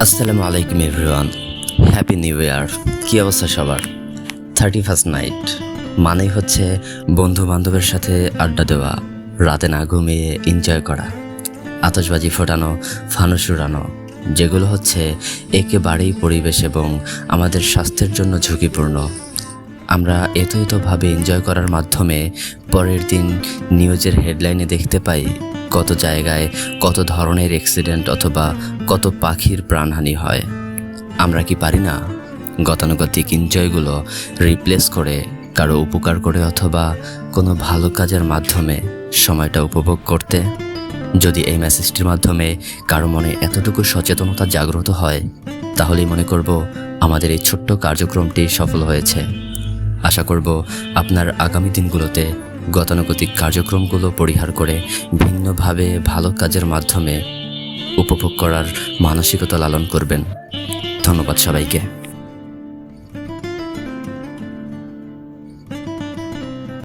আসসালামু আলাইকুম everyone, happy new year. কী অবস্থা সবার? 31st নাইট মানেই হচ্ছে বন্ধু বান্ধবের সাথে আড্ডা দেওয়া, রাতে না ঘুমিয়ে এনজয় করা, আতশবাজি ফোটানো, ফানুস উড়ানো, যেগুলো হচ্ছে একেবারেই পরিবেশ এবং আমাদের স্বাস্থ্যের জন্য ঝুঁকিপূর্ণ। আমরা এতভাবে এনজয় করার মাধ্যমে পরের দিন নিউজের হেডলাইনে দেখতে পাই কত জায়গায় কত ধরনের অ্যাক্সিডেন্ট অথবা কত পাখির প্রাণহানি হয়। আমরা কি পারি না গতানুগতিক এনজয়গুলো রিপ্লেস করে কারো উপকার করে অথবা কোনো ভালো কাজের মাধ্যমে সময়টা উপভোগ করতে? যদি এই মেসেজটির মাধ্যমে কারো মনে এতটুকু সচেতনতা জাগ্রত হয়, তাহলেই মনে করব আমাদের এই ছোট্ট কার্যক্রমটি সফল হয়েছে। আশা করব আপনার আগামী দিনগুলোতে গতানুগতিক কার্যক্রমগুলো পরিহার করে ভিন্নভাবে ভালো কাজের মাধ্যমে উপভোগ করার মানসিকতা লালন করবেন। ধন্যবাদ সবাইকে।